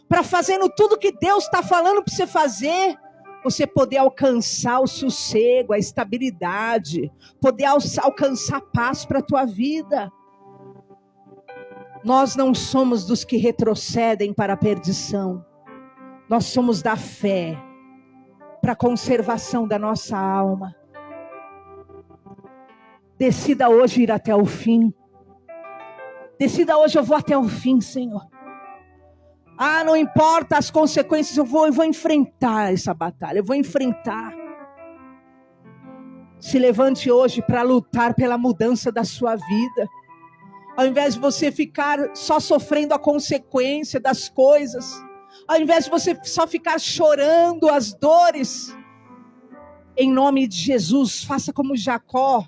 Speaker 1: Para fazendo tudo que Deus está falando para você fazer. Você poder alcançar o sossego, a estabilidade. Poder alcançar a paz para a tua vida. Nós não somos dos que retrocedem para a perdição. Nós somos da fé. Para a conservação da nossa alma. Decida hoje ir até o fim. Decida hoje, eu vou até o fim, Senhor. Não importa as consequências, eu vou enfrentar essa batalha, eu vou enfrentar. Se levante hoje para lutar pela mudança da sua vida. Ao invés de você ficar só sofrendo a consequência das coisas, ao invés de você só ficar chorando as dores, em nome de Jesus, faça como Jacó.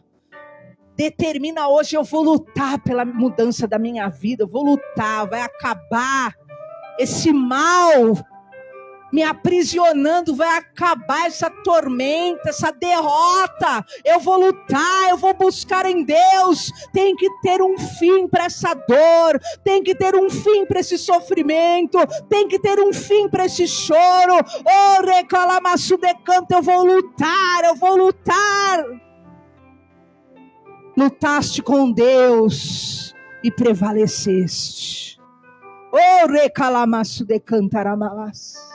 Speaker 1: Determina hoje, eu vou lutar pela mudança da minha vida, eu vou lutar, vai acabar esse mal me aprisionando, vai acabar essa tormenta, essa derrota. Eu vou lutar, eu vou buscar em Deus. Tem que ter um fim para essa dor, tem que ter um fim para esse sofrimento, tem que ter um fim para esse choro. Oh, recalamaço de canto, eu vou lutar. Lutaste com Deus e prevaleceste. Oh, recalamaço de cantaramalás.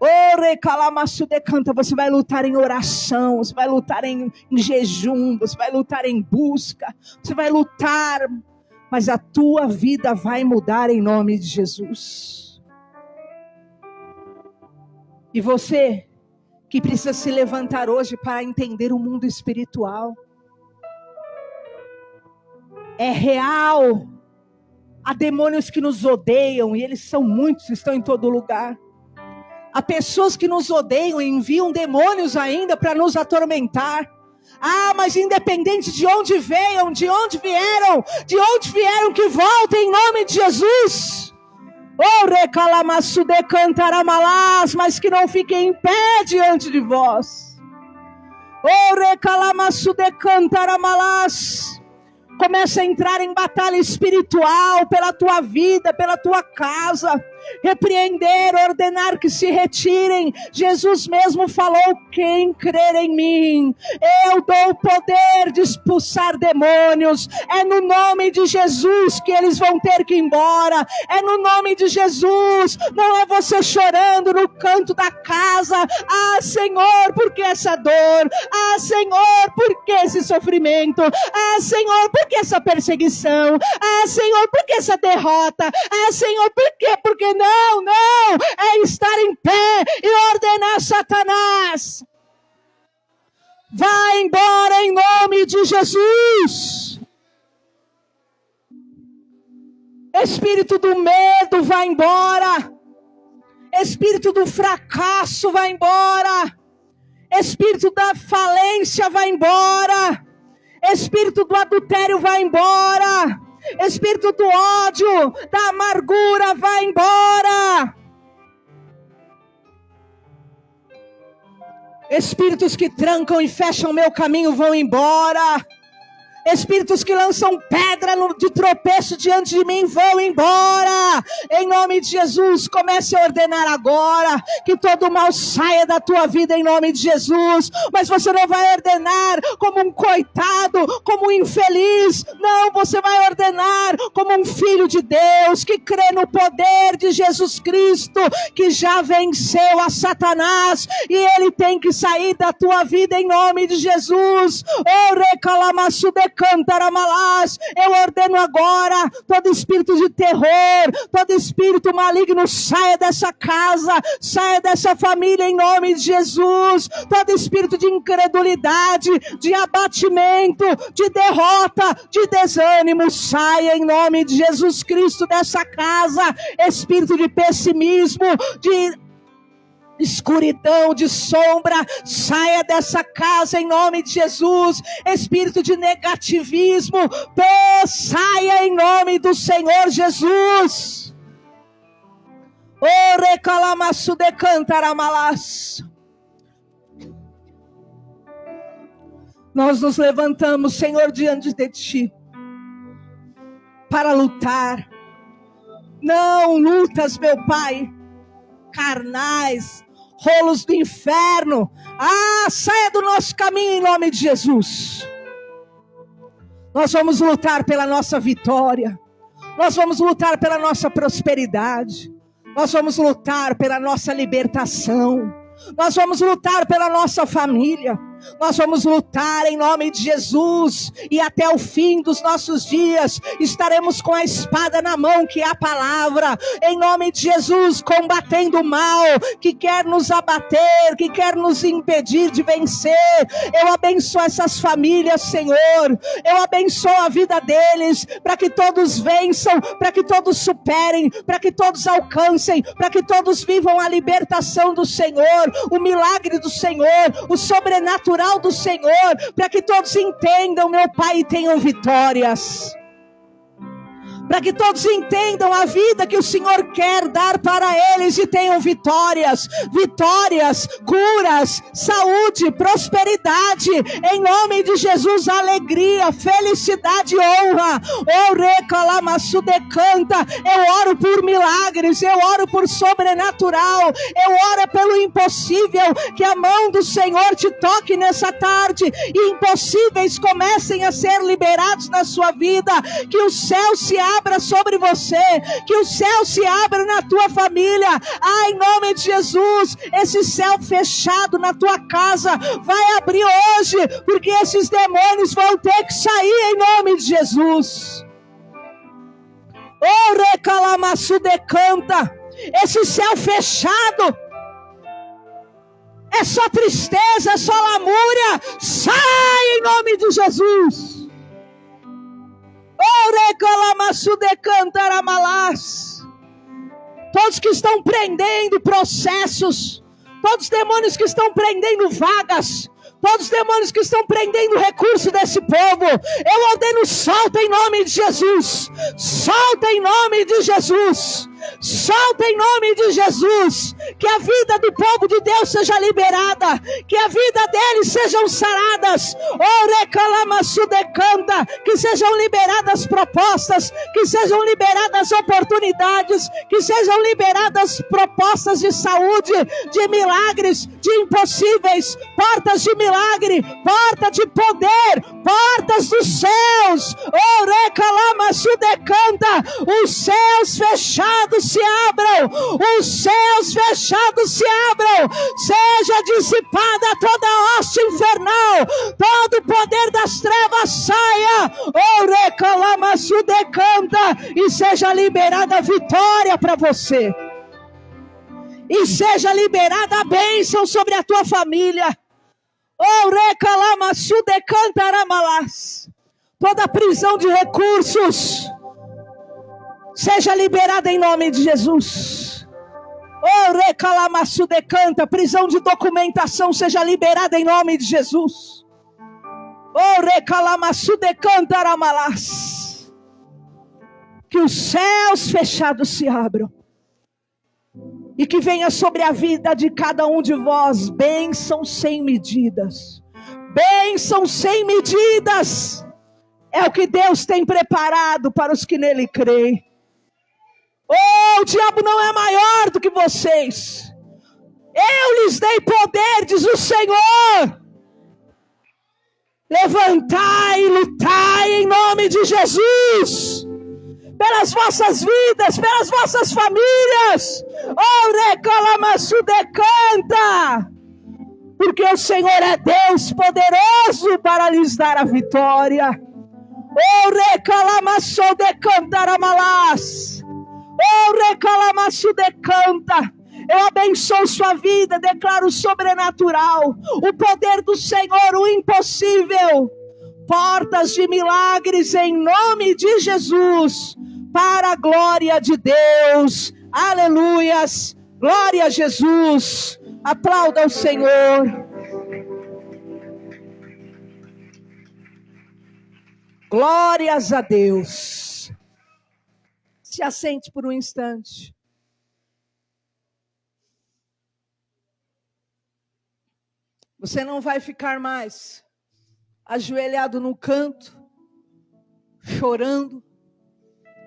Speaker 1: Oh, recalamaço de canta. Você vai lutar em oração, você vai lutar em jejum, você vai lutar em busca, você vai lutar, mas a tua vida vai mudar em nome de Jesus. E você que precisa se levantar hoje para entender o mundo espiritual. É real. Há demônios que nos odeiam, e eles são muitos, estão em todo lugar. Há pessoas que nos odeiam e enviam demônios ainda para nos atormentar. Mas independente de onde venham, de onde vieram, que voltem em nome de Jesus. Oh, recalamaço de cantaramalás, mas que não fiquem em pé diante de vós. Oh, recalamaço de cantaramalás. Começa a entrar em batalha espiritual pela tua vida, pela tua casa. Repreender, ordenar que se retirem. Jesus mesmo falou: quem crer em mim, eu dou o poder de expulsar demônios. É no nome de Jesus que eles vão ter que ir embora. É no nome de Jesus. Não é você chorando no canto da casa. Senhor, por que essa dor? Senhor, por que esse sofrimento? Senhor, por que essa perseguição? Senhor, por que essa derrota? Senhor, por quê? Porque não, é estar em pé e ordenar Satanás. Vai embora em nome de Jesus. Espírito do medo, vai embora. Espírito do fracasso, vai embora. Espírito da falência, vai embora. Espírito do adultério, vai embora. Espírito do ódio, da amargura, vai embora. Espíritos que trancam e fecham meu caminho, vão embora. Espíritos que lançam pedra de tropeço diante de mim, vão embora. Em nome de Jesus, comece a ordenar agora que todo mal saia da tua vida em nome de Jesus. Mas você não vai ordenar como um coitado, como um infeliz. Não, você vai ordenar como um filho de Deus que crê no poder de Jesus Cristo, que já venceu a Satanás, e ele tem que sair da tua vida em nome de Jesus. Oh, recalamaço de Eu ordeno agora, todo espírito de terror, todo espírito maligno, saia dessa casa, saia dessa família em nome de Jesus. Todo espírito de incredulidade, de abatimento, de derrota, de desânimo, saia em nome de Jesus Cristo dessa casa. Espírito de pessimismo, de escuridão, de sombra, saia dessa casa em nome de Jesus. Espírito de negativismo, saia em nome do Senhor Jesus. Nós nos levantamos, Senhor, diante de Ti para lutar. Não lutas, meu Pai, carnais, rolos do inferno. Saia do nosso caminho em nome de Jesus. Nós vamos lutar pela nossa vitória. Nós vamos lutar pela nossa prosperidade. Nós vamos lutar pela nossa libertação. Nós vamos lutar pela nossa família. Nós vamos lutar em nome de Jesus, e até o fim dos nossos dias estaremos com a espada na mão, que é a palavra, em nome de Jesus, combatendo o mal que quer nos abater, que quer nos impedir de vencer. Eu abençoo essas famílias, Senhor. Eu abençoo a vida deles, para que todos vençam, para que todos superem, para que todos alcancem, para que todos vivam a libertação do Senhor, o milagre do Senhor, o sobrenatural do Senhor, para que todos entendam, meu Pai, e tenham vitórias. Para que todos entendam a vida que o Senhor quer dar para eles e tenham vitórias, curas, saúde, prosperidade, em nome de Jesus, alegria, felicidade e honra. Eu oro por milagres, eu oro por sobrenatural, eu oro pelo impossível, que a mão do Senhor te toque nessa tarde, e impossíveis comecem a ser liberados na sua vida, que o céu se abra sobre você, que o céu se abra na tua família. Em nome de Jesus, esse céu fechado na tua casa vai abrir hoje, porque esses demônios vão ter que sair em nome de Jesus. Esse céu fechado é só tristeza, é só lamúria. Sai em nome de Jesus. Todos que estão prendendo processos, todos os demônios que estão prendendo vagas, todos os demônios que estão prendendo o recurso desse povo, eu ordeno, solta em nome de Jesus, solta em nome de Jesus, solta em nome de Jesus, que a vida do povo de Deus seja liberada, que a vida deles sejam saradas, que sejam liberadas propostas, que sejam liberadas oportunidades, que sejam liberadas propostas de saúde, de milagres, de impossíveis, portas de milagre, porta de poder, portas dos céus. Os céus fechados se abram, os céus fechados se abram, seja dissipada toda a hoste infernal, todo o poder das trevas saia, e seja liberada a vitória para você, e seja liberada a bênção sobre a tua família. Toda prisão de recursos seja liberada em nome de Jesus. Prisão de documentação seja liberada em nome de Jesus. Que os céus fechados se abram, e que venha sobre a vida de cada um de vós bênção sem medidas. Bênção sem medidas é o que Deus tem preparado para os que nele creem. O diabo não é maior do que vocês. Eu lhes dei poder, diz o Senhor. Levantai e lutai em nome de Jesus, pelas vossas vidas, pelas vossas famílias. Porque o Senhor é Deus poderoso para lhes dar a vitória. Oh, recalamaço de cantaramalas. Oh, recalamaço de canta. Eu abençoo sua vida, declaro o sobrenatural, o poder do Senhor, o impossível. Portas de milagres em nome de Jesus, para a glória de Deus. Aleluias. Glória a Jesus. Aplauda o Senhor. Glórias a Deus. Se assente por um instante. Você não vai ficar mais ajoelhado no canto, chorando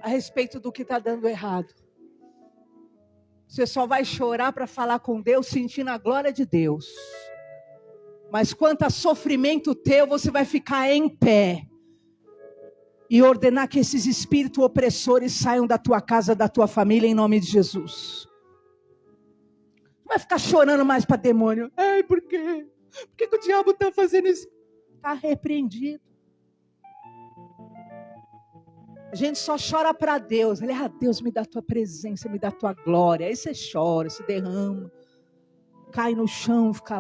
Speaker 1: a respeito do que está dando errado. Você só vai chorar para falar com Deus, sentindo a glória de Deus. Mas quanto a sofrimento teu, você vai ficar em pé e ordenar que esses espíritos opressores saiam da tua casa, da tua família, em nome de Jesus. Não vai ficar chorando mais para demônio. Ai, por quê? Por que o diabo está fazendo isso? Está repreendido. A gente só chora para Deus. Ele, Deus, me dá a tua presença, me dá a tua glória. Aí você chora, se derrama, cai no chão, fica lá.